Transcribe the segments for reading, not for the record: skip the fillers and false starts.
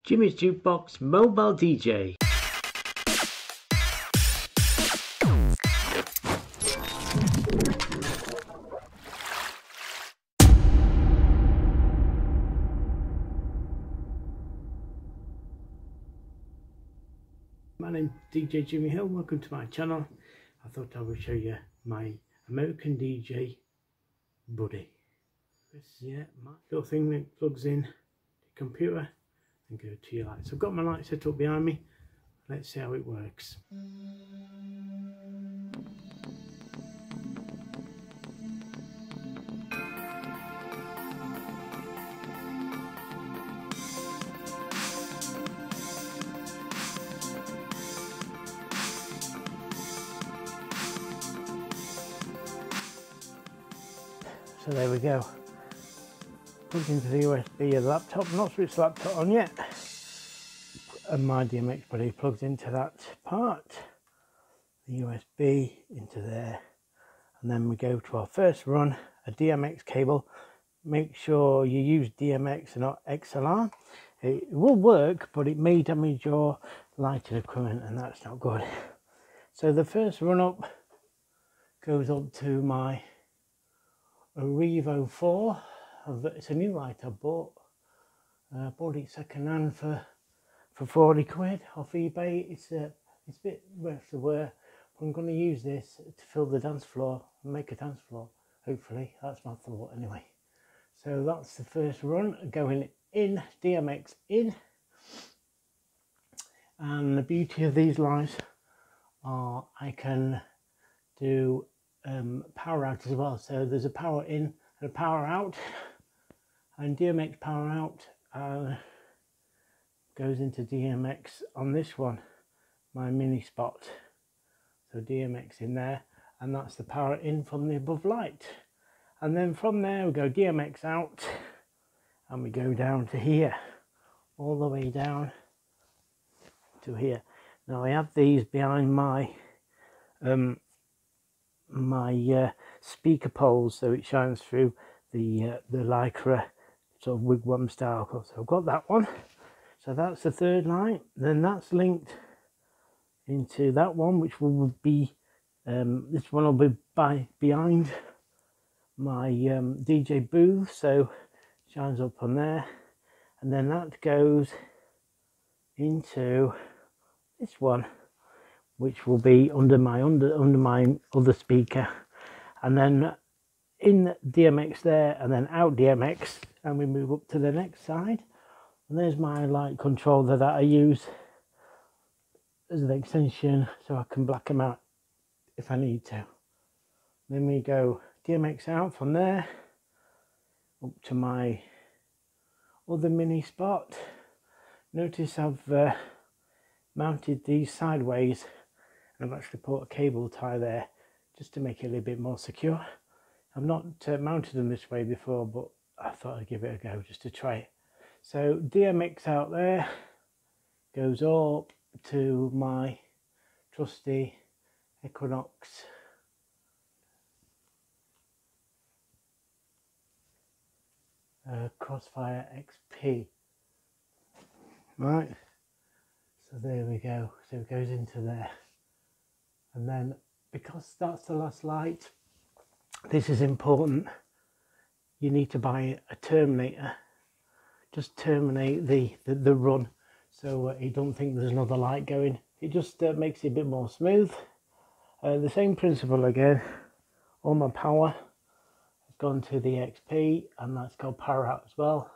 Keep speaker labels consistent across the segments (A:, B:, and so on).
A: Jimmy's Jukebox Mobile DJ. My name's DJ Jimmy Hill. Welcome to my channel. I thought I would show you my American DJ Buddy. This is my little thing that plugs in the computer and go to your lights. I've got my light set up behind me. Let's see how it works. So there we go. Plugged into the USB of the laptop. Not switched the laptop on yet. And my DMX Buddy plugs into that part. The USB into there. And then we go to our first run, a DMX cable. Make sure you use DMX and not XLR. It will work, but it may damage your lighting equipment, and that's not good. So the first run up goes up to my REVO 4. It's a new light I bought. Bought it second hand for 40 quid off eBay. It's a bit worth the wear, but I'm going to use this to fill the dance floor and make a dance floor. Hopefully, that's my thought anyway. So that's the first run going in, DMX in. And the beauty of these lights are I can do power out as well. So there's a power in and a power out, and DMX power out goes into DMX on this one, my mini spot. So DMX in there, and that's the power in from the above light. And then from there we go DMX out, and we go down to here, all the way down to here. Now I have these behind my speaker poles, so it shines through the lycra sort of wigwam style. So I've got that one. So that's the third light. Then that's linked into that one, which will be this one will be behind my DJ booth, so it shines up on there. And then that goes into this one, which will be under my other speaker, and then in DMX there, and then out DMX, and we move up to the next side. And there's my light controller that I use as an extension, so I can black them out if I need to. Then we go DMX out from there up to my other mini spot. Notice I've mounted these sideways, and I've actually put a cable tie there just to make it a little bit more secure. I've not mounted them this way before, but I thought I'd give it a go just to try it. So DMX out there goes up to my trusty EQUINOX CROSSFIRE XP. Right, so there we go. So it goes into there, and then because that's the last light, this is important. You need to buy a terminator. Just terminate the run, so you don't think there's another light going. It just makes it a bit more smooth. The same principle again. All my power has gone to the XP, and that's called power out as well.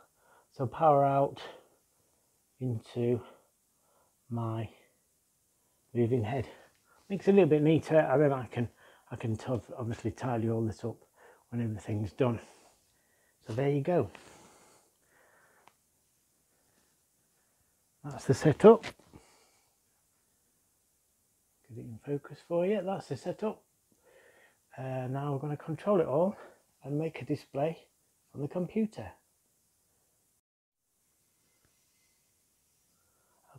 A: So power out into my moving head. Makes it a little bit neater, and then I can obviously tidy all this up when everything's done. So there you go. That's the setup. Get it in focus for you. That's the setup. Now we're going to control it all and make a display on the computer.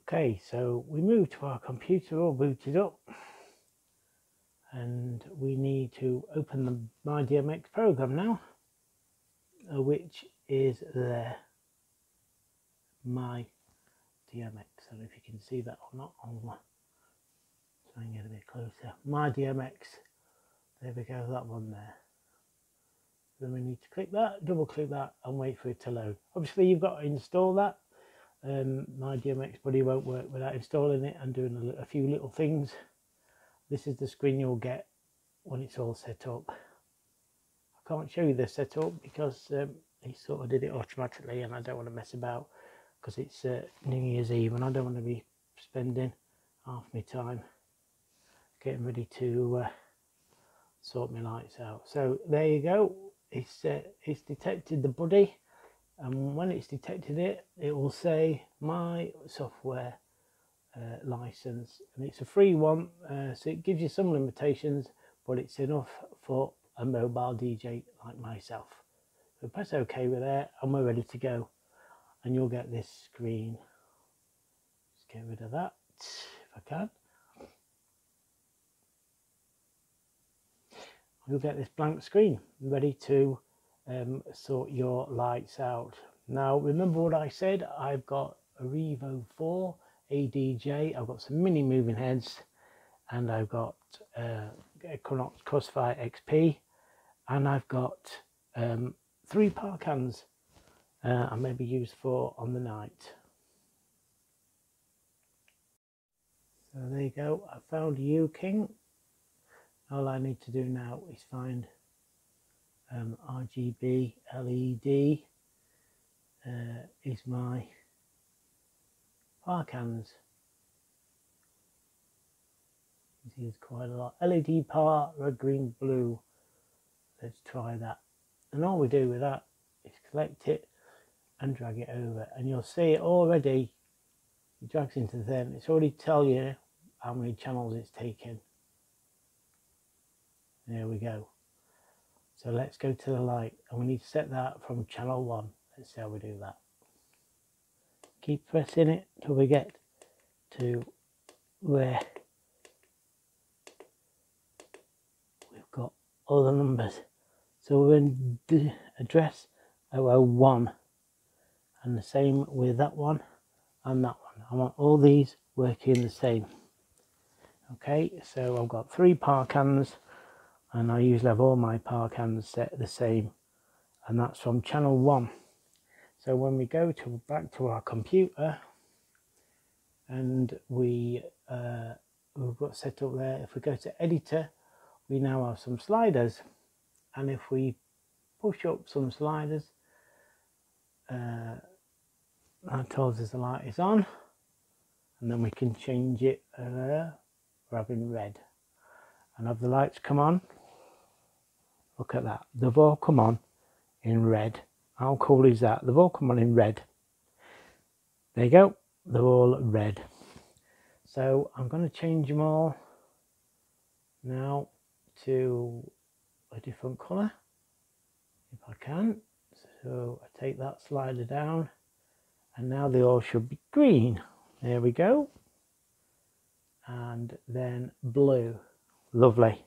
A: Okay, so we move to our computer all booted up, and we need to open the My DMX program now, which is there. My DMX. I don't know if you can see that or not. I'll try and get a bit closer. My DMX. There we go, that one there. Then we need to click that, double click that, and wait for it to load. Obviously, you've got to install that. My DMX Buddy won't work without installing it and doing a few little things. This is the screen you'll get when it's all set up. I can't show you the setup because he sort of did it automatically, and I don't want to mess about because it's New Year's Eve and I don't want to be spending half my time getting ready to sort my lights out. So there you go. It's detected the buddy, and when it's detected it, it will say my software license, and it's a free one, so it gives you some limitations, but it's enough for a mobile DJ like myself. So press OK with that, and we're ready to go, and you'll get this screen. Let's get rid of that if I can. You'll get this blank screen ready to sort your lights out. Now remember what I said, I've got a REVO 4 ADJ, I've got some mini moving heads, and I've got EQUINOX CROSSFIRE XP, and I've got 3 power cans I maybe use 4 on the night. So there you go, I found UKING. All I need to do now is find RGB LED is my power cans. You see there's quite a lot. LED power, red, green, blue. Let's try that. And all we do with that is collect it and drag it over. And you'll see it already, it drags into the thing. It's already tell you how many channels it's taken. There we go. So let's go to the light, and we need to set that from channel 1. Let's see how we do that. Keep pressing it till we get to where we've got all the numbers. So we're in the address 001, and the same with that one and that one. I want all these working the same. Okay, so I've got 3 power cans, and I usually have all my power cans set the same, and that's from channel 1. So when we go back to our computer, and we've got set up there, if we go to editor, we now have some sliders, and if we push up some sliders, that tells us the light is on, and then we can change it. We're having red, and have the lights come on. Look at that, they've all come on in red. How cool is that? They've all come on in red. There you go, they're all red. So I'm going to change them all now to a different colour if I can. So I take that slider down, and now they all should be green. There we go. And then blue. Lovely.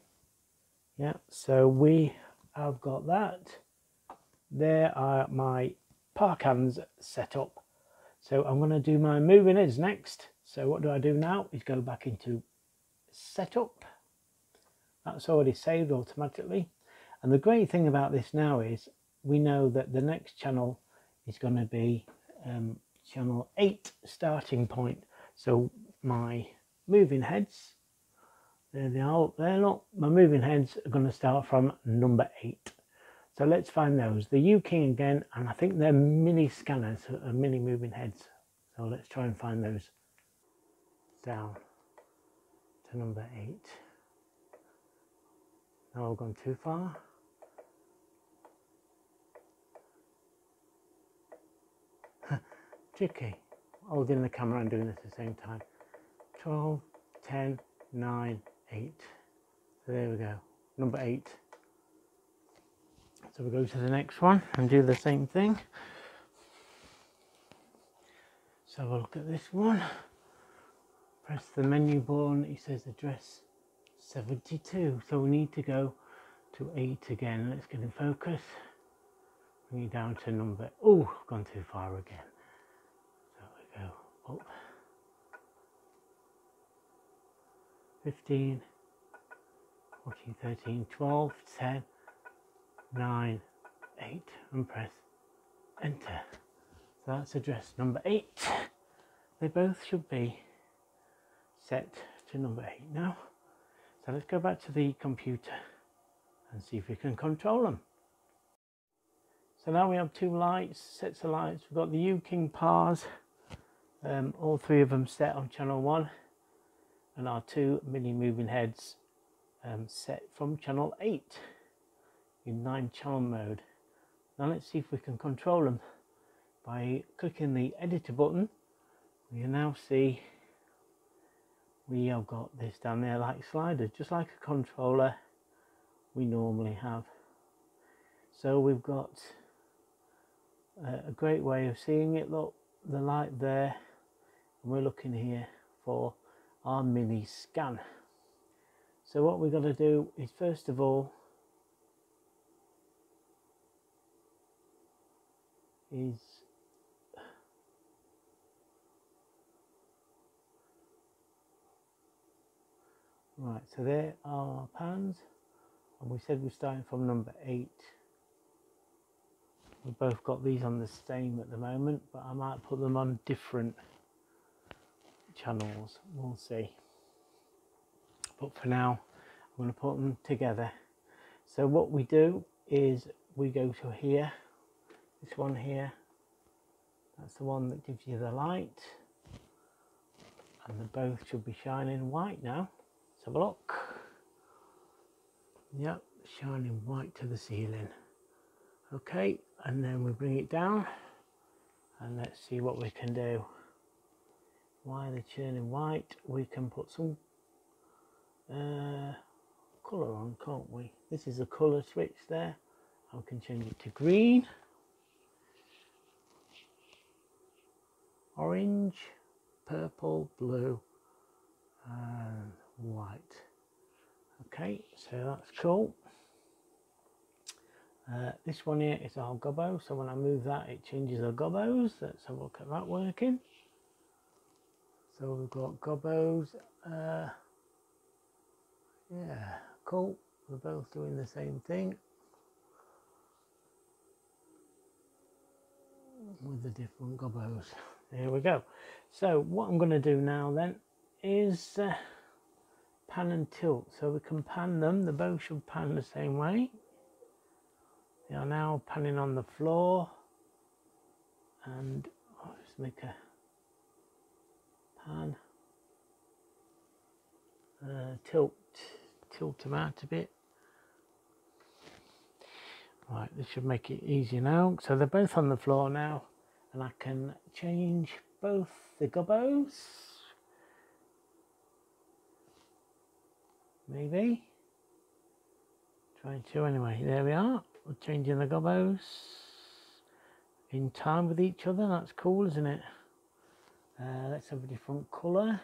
A: Yeah, so we have got that. There are my power cans set up. So I'm going to do my moving heads next. So what do I do now is go back into setup. That's already saved automatically. And the great thing about this now is we know that the next channel is going to be channel 8 starting point. So my moving heads, there they are up there, look, my moving heads are going to start from number 8. So let's find those. The UKING again, and I think they're mini scanners, mini moving heads. So let's try and find those. Down to number 8. Now I've gone too far. Tricky. Holding the camera and doing this at the same time. 12, 10, 9, 8. So there we go. Number 8. So we go to the next one and do the same thing. So have a look at this one. Press the menu button. It says address 72. So we need to go to 8 again. Let's get in focus. Bring it down to number. Oh, gone too far again. So we go up. 15, 14, 13, 12, 10, 9, 8, and press enter. So that's address number 8. They both should be set to number 8 now. So let's go back to the computer and see if we can control them. So now we have 2 lights, sets of lights. We've got the UKING pars, all 3 of them set on channel 1, and our 2 mini moving heads set from channel 8 in 9-channel mode. Now let's see if we can control them. By clicking the editor button, we can now see we have got this down there like sliders, just like a controller we normally have. So we've got a great way of seeing it. Look, the light there, and we're looking here for our mini scan. So what we've got to do is, first of all, right, so there are our pans, and we said we're starting from number 8. We've both got these on the same at the moment, but I might put them on different channels, we'll see. But for now, I'm going to put them together. So what we do is we go to here, this one here, that's the one that gives you the light, and they both should be shining white now. Let's have a look. Yep, shining white to the ceiling. Okay, and then we bring it down, and let's see what we can do. While they're turning white, we can put some colour on, can't we? This is a colour switch there. I can change it to green, orange, purple, blue, and white. Okay, so that's cool. This one here is our gobbo, so when I move that, it changes our gobbos. Let's have a look at that working. So we've got gobbos. Yeah, cool. We're both doing the same thing with the different gobbos. There we go. So what I'm going to do now then is pan and tilt. So we can pan them. They both should pan the same way. They are now panning on the floor, and I'll just make a pan, tilt them out a bit. Right, this should make it easier now. So they're both on the floor now, and I can change both the gobbos. Maybe. Trying to anyway. There we are. We're changing the gobbos in time with each other. That's cool, isn't it? Let's have a different colour.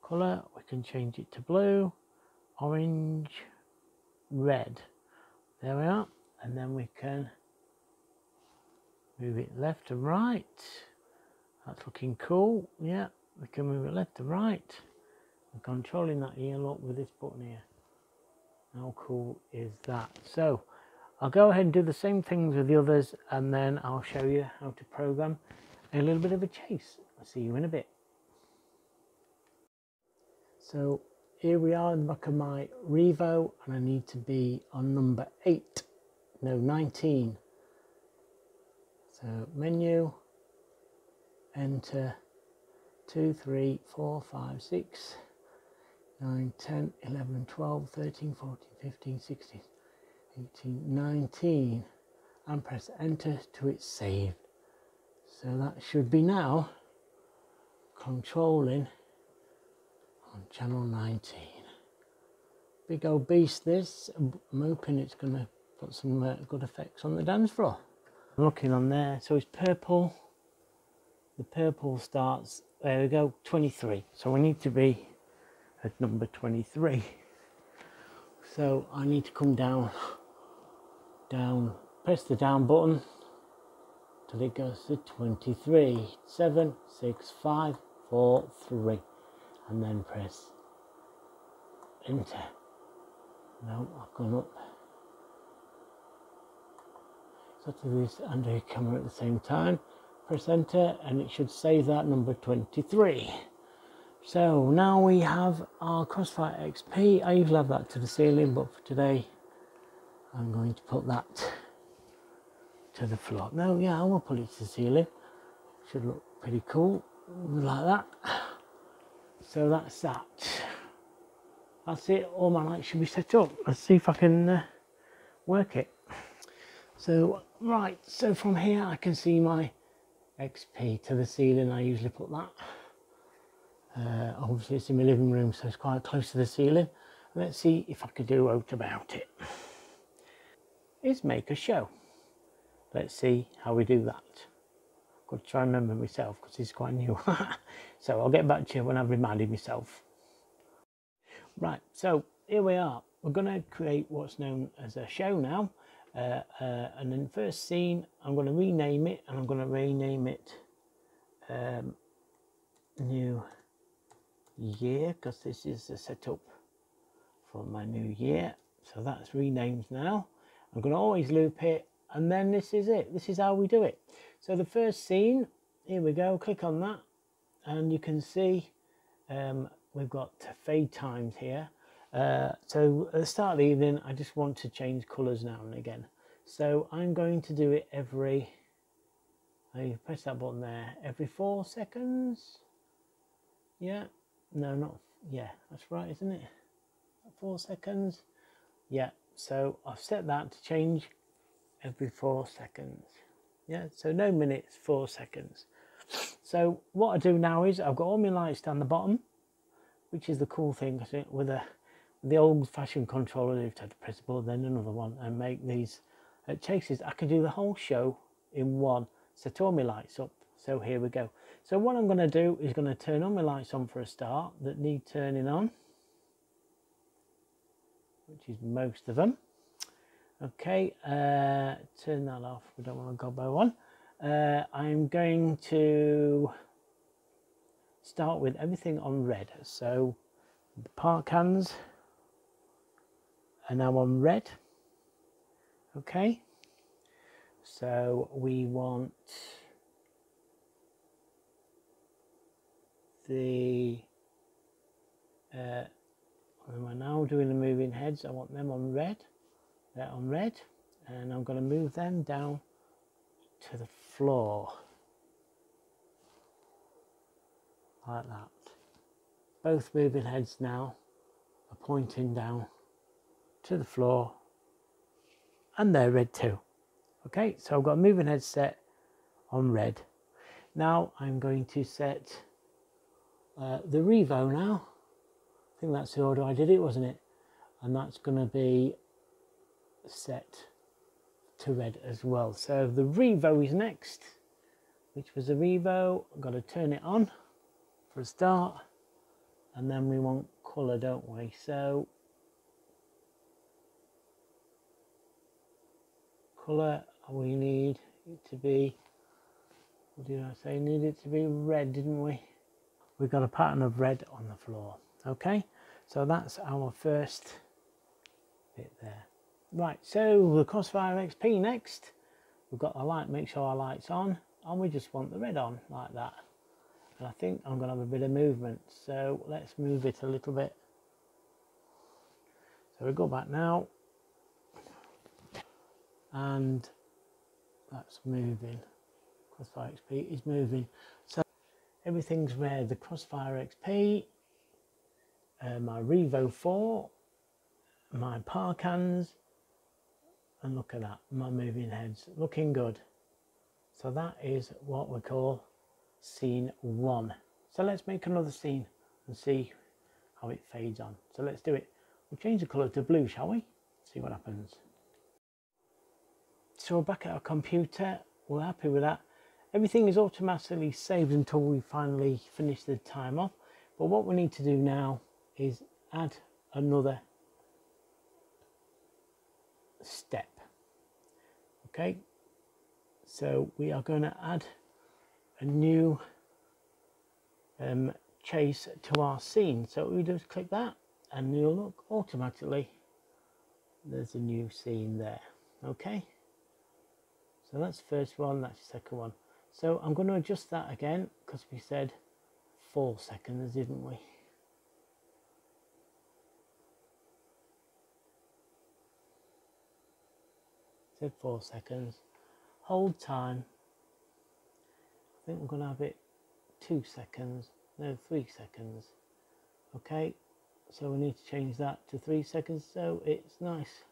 A: We can change it to blue, orange, red. There we are. And then we can move it left and right. That's looking cool. Yeah, we can move it left and right. I'm controlling that here, look, with this button here. How cool is that? So I'll go ahead and do the same things with the others, and then I'll show you how to program a little bit of a chase. I'll see you in a bit. So here we are in the back of my REVO, and I need to be on number 19. So menu, enter, 2, 3, 4, 5, 6, 9, 10, 11, 12, 13, 14, 15, 16, 18, 19, and press enter till it's saved. So that should be now controlling on channel 19. Big old beast this. I'm hoping it's going to put some good effects on the dance floor. I'm looking on there, so it's purple. The purple starts, there we go, 23. So we need to be at number 23. So I need to come down, press the down button till it goes to 23. 7, 6, 5, 4, 3, and then press enter. No, I've gone up. So to do this and the camera at the same time, press enter, and it should save that number 23. So now we have our Crossfire XP. I usually have that to the ceiling, but for today I'm going to put that to the floor. No, yeah, I will put it to the ceiling. Should look pretty cool, like that. So that's that. That's it, all my lights should be set up. Let's see if I can work it. So, right, so from here I can see my XP to the ceiling. I usually put that. Obviously it's in my living room, so it's quite close to the ceiling. Let's see if I could do out about it. Is make a show. Let's see how we do that. I've got to try and remember myself because it's quite new. So I'll get back to you when I've reminded myself. Right, so here we are. We're going to create what's known as a show now. And in the first scene, I'm going to rename it, and I'm going to rename it New Year, because this is the setup for my new year. So that's renamed now. I'm going to always loop it, and then this is it. This is how we do it. So the first scene, here we go. Click on that, and you can see we've got fade times here. So at the start of the evening, I just want to change colours now and again. So I'm going to do it every, I press that button there, every 4 seconds. Yeah, no, not, yeah, that's right, isn't it? 4 seconds. Yeah, so I've set that to change every 4 seconds. Yeah, so no minutes, 4 seconds. So what I do now is I've got all my lights down the bottom, which is the cool thing, I think, with the old-fashioned controller. You've had to press the button, then another one, and make these chases. I can do the whole show in one. Set all my lights up. So here we go. So what I'm going to do is going to turn all my lights on for a start that need turning on, which is most of them. Okay, turn that off. We don't want to gobbo one. I'm going to start with everything on red. So the park cans are now on red. Okay, so we want the we're now doing the moving heads. I want them on red. They're on red, and I'm going to move them down to the floor like that. Both moving heads now are pointing down to the floor, and they're red too. Okay, so I've got a moving head set on red. Now I'm going to set the REVO now. I think that's the order I did it, wasn't it? And that's going to be set to red as well. So the REVO is next, which was the REVO. I've got to turn it on for a start, and then we want colour, don't we? So colour, we need it to be, what did I say? Need it to be red, didn't we? We've got a pattern of red on the floor. Okay, so that's our first bit there. Right, so the Crossfire XP next. We've got the light, make sure our light's on, and we just want the red on like that. And I think I'm going to have a bit of movement, so let's move it a little bit. So we go back now, and that's moving. Crossfire XP is moving. So everything's red. The Crossfire XP, my REVO 4, my Parkans, and look at that, my moving heads, looking good. So that is what we call scene 1. So let's make another scene and see how it fades on. So let's do it. We'll change the colour to blue, shall we? See what happens. So we're back at our computer. We're happy with that. Everything is automatically saved until we finally finish the time off. But what we need to do now is add another step. Okay, so we are going to add a new chase to our scene. So we just click that and you'll look automatically there's a new scene there. Okay, so that's the first one, that's the second one. So I'm going to adjust that again because we said 4 seconds, didn't we? Said 4 seconds. Hold time. I think we're going to have it 2 seconds. No, 3 seconds. Okay, so we need to change that to 3 seconds so it's nice.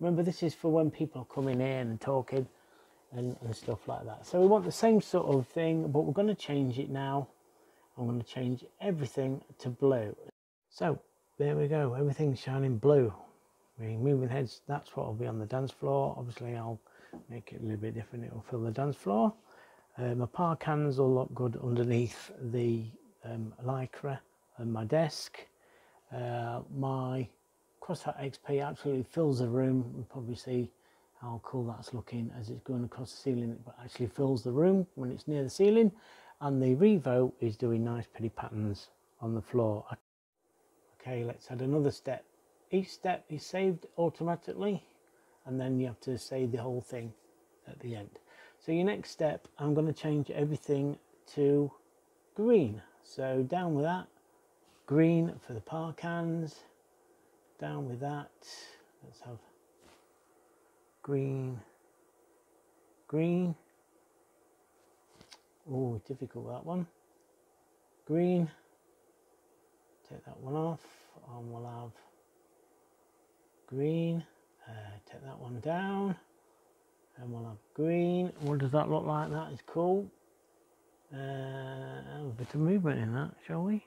A: Remember, this is for when people are coming in and talking and stuff like that. So we want the same sort of thing, but we're going to change it now. I'm going to change everything to blue. So there we go, everything's shining blue. We're moving heads, that's what will be on the dance floor. Obviously I'll make it a little bit different, it will fill the dance floor. My power cans will look good underneath the lycra and my desk. My CROSSFIRE XP absolutely fills the room. You'll probably see how cool that's looking as it's going across the ceiling, but actually fills the room when it's near the ceiling. And the REVO is doing nice pretty patterns on the floor. Okay, let's add another step. Each step is saved automatically and then you have to save the whole thing at the end. So your next step, I'm going to change everything to green. So down with that, green for the power cans, down with that, let's have green, green, oh difficult that one, green, take that one off and we'll have green, take that one down and we'll have green. What does that look like? That is cool. Have a bit of movement in that, shall we?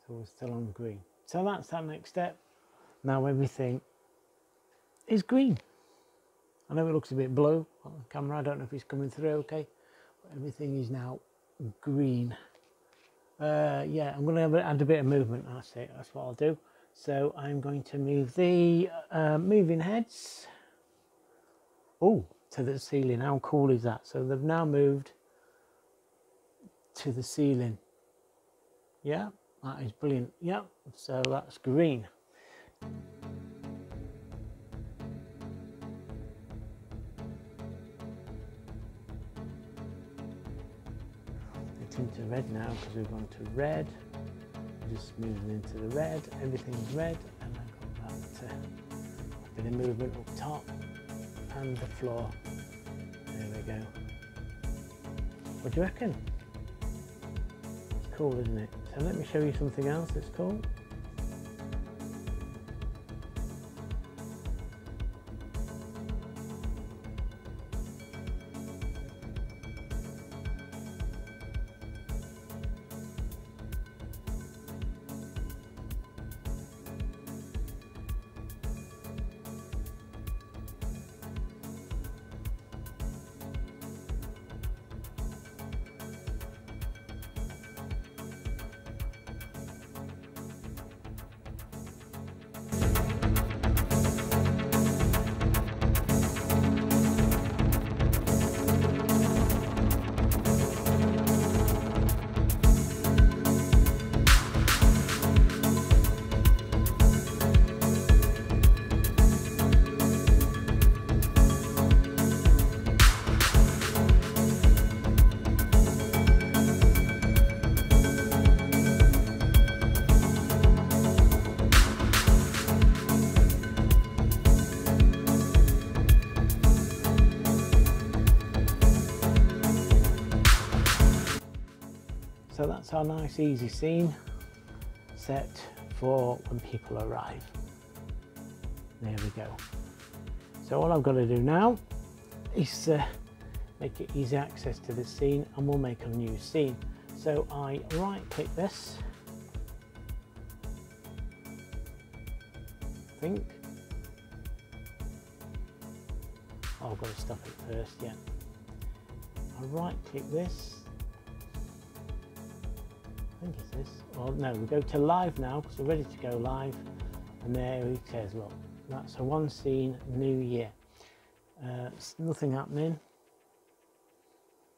A: So we're still on green. So that's that next step. Now everything is green. I know it looks a bit blue on the camera, I don't know if it's coming through okay, but everything is now green. Yeah, I'm going to add a bit of movement, that's it, that's what I'll do. So I'm going to move the moving heads to the ceiling. How cool is that? So they've now moved to the ceiling. Yeah, that is brilliant. Yeah, so that's green. It's into red now because we've gone to red. We're just moving into the red. Everything's red, and I've got that bit of movement up top and the floor. There we go. What do you reckon? It's cool, isn't it? So let me show you something else that's cool. So that's our nice easy scene set for when people arrive. There we go. So all I've got to do now is make it easy access to this scene, and we'll make a new scene. So I right click this, I think. Oh, I've got to stop it first, yeah. I right click this think it's this. Well, no, we go to live now because we're ready to go live. And there it says, look, that's a one scene, new year. Nothing happening.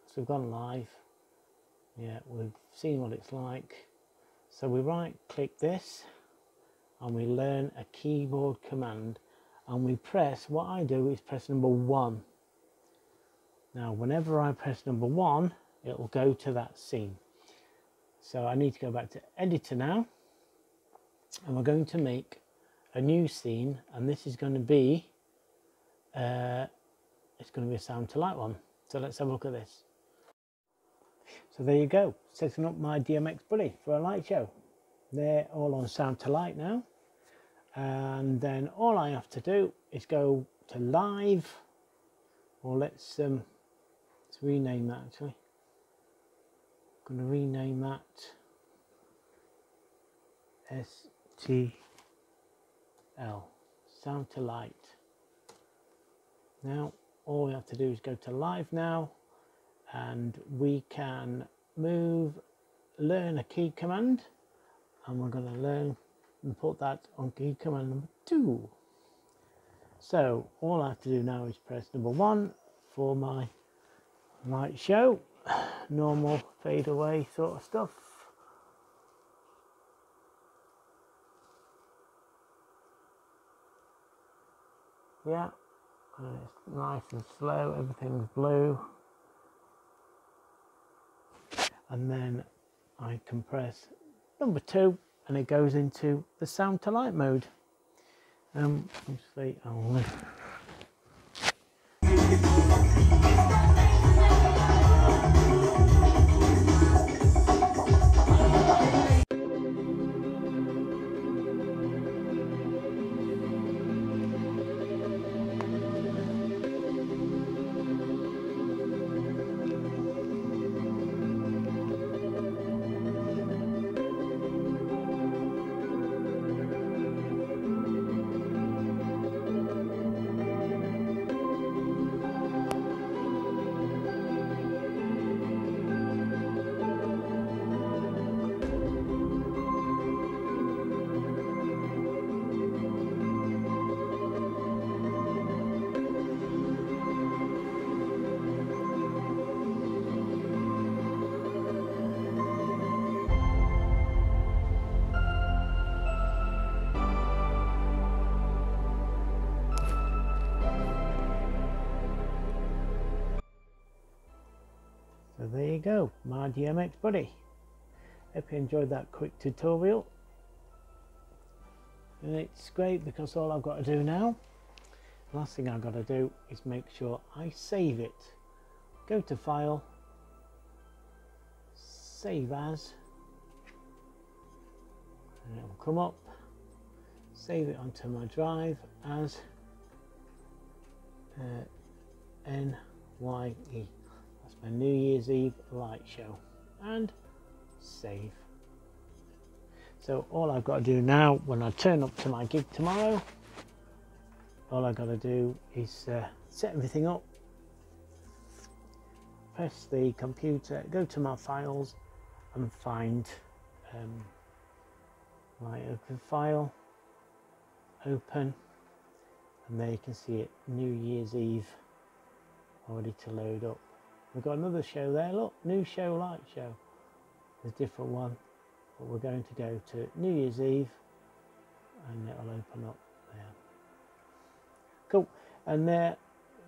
A: So we've gone live. Yeah, we've seen what it's like. So we right click this and we learn a keyboard command, and we press, what I do is press number 1. Now whenever I press number 1, it will go to that scene. So I need to go back to editor now, and we're going to make a new scene, and this is going to be it's going to be a sound to light one. So let's have a look at this. So there you go, setting up my DMX Buddy for a light show. They're all on sound to light now, and then all I have to do is go to live, or let's rename that. Actually, I'm going to rename that STL, sound to light. Now all we have to do is go to live now, and we can learn a key command, and we're going to learn and put that on key command number 2. So all I have to do now is press number 1 for my light show, normal fade away sort of stuff. Yeah, and it's nice and slow, everything's blue. And then I can press number 2 and it goes into the sound to light mode. Obviously I'll So there you go, my DMX Buddy. Hope you enjoyed that quick tutorial. And it's great because all I've got to do now, last thing I've got to do is make sure I save it. Go to File, Save As, and it will come up. Save it onto my drive as NYE. That's my New Year's Eve light show, and save. So all I've got to do now when I turn up to my gig tomorrow, all I've got to do is set everything up, press the computer, go to my files and find my open file, open, and there you can see it, New Year's Eve, ready to load up. We've got another show there, look, new show, light show. There's a different one, but we're going to go to New Year's Eve and it'll open up there. Cool, and there,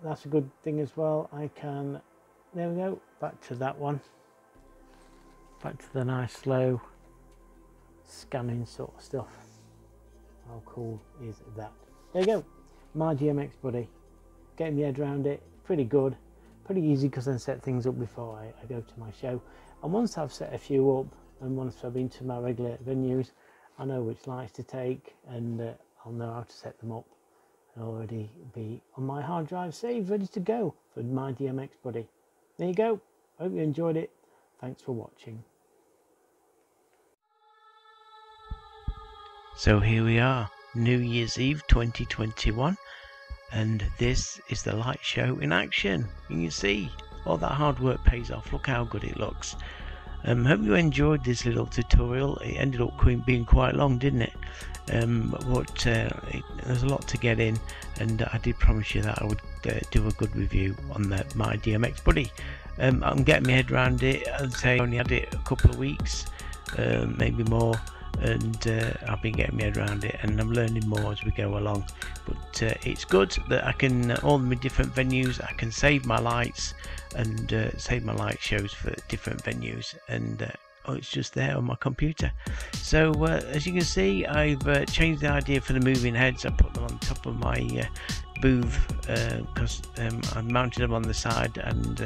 A: that's a good thing as well. I can, there we go, back to that one. Back to the nice slow scanning sort of stuff. How cool is that? There you go, my DMX Buddy. Getting my head around it, pretty good. Pretty easy because I set things up before I go to my show, and once I've set a few up and once I've been to my regular venues, I know which lights to take, and I'll know how to set them up and already be on my hard drive saved, ready to go for my DMX Buddy. There you go, hope you enjoyed it. Thanks for watching. So here we are, New Year's Eve 2021. And this is the light show in action. You can see all that hard work pays off. Look how good it looks. Hope you enjoyed this little tutorial. It ended up being quite long, didn't it? There's a lot to get in, and I did promise you that I would do a good review on the My DMX Buddy. I'm getting my head around it. I'd say I only had it a couple of weeks, maybe more, and I've been getting my head around it, and I'm learning more as we go along. But it's good that I can, all my different venues, I can save my lights and save my light shows for different venues, and it's just there on my computer. So as you can see, I've changed the idea for the moving heads. I put them on top of my booth because I mounted them on the side, and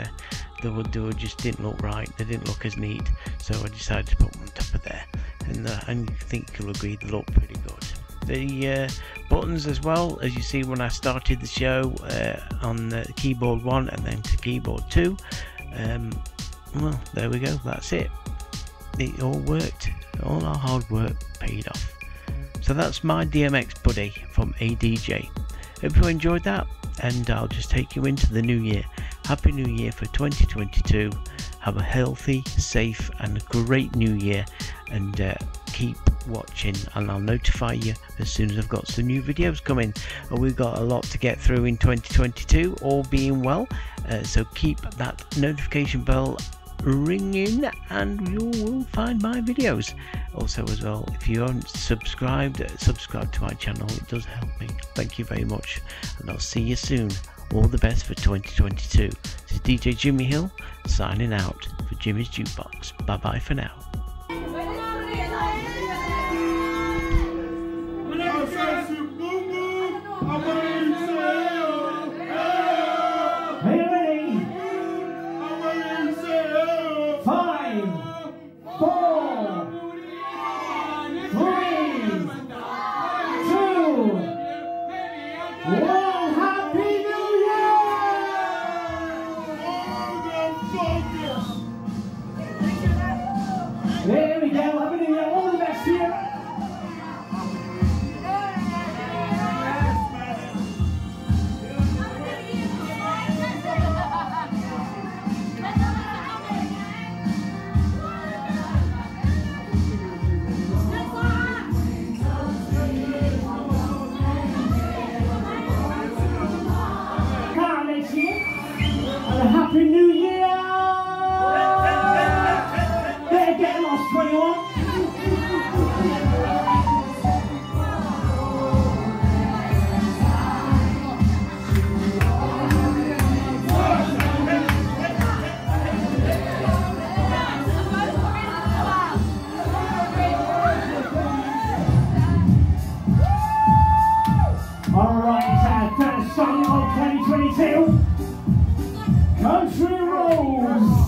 A: they just didn't look right. They didn't look as neat, so I decided to put them on top of there, and I think you'll agree they look pretty good. The buttons as well, as you see when I started the show, on keyboard 1 and then to keyboard 2, well, there we go, that's it. It all worked. All our hard work paid off. So that's My DMX Buddy from ADJ. Hope you enjoyed that, and I'll just take you into the new year. Happy New Year for 2022. Have a healthy, safe and a great new year, and keep watching, and I'll notify you as soon as I've got some new videos coming. We've got a lot to get through in 2022, all being well, so keep that notification bell ringing and you will find my videos. Also as well, if you aren't subscribed, subscribe to my channel, it does help me. Thank you very much, and I'll see you soon. All the best for 2022. This is DJ Jimmy Hill signing out for Jimmy's Jukebox. Bye bye for now.
B: There we go, happy new year, all the best here. Can't let you, and a happy new year. Get lost 21. Alright, first song of 2022, Country Roads.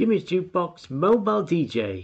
A: Image Jukebox Mobile DJ.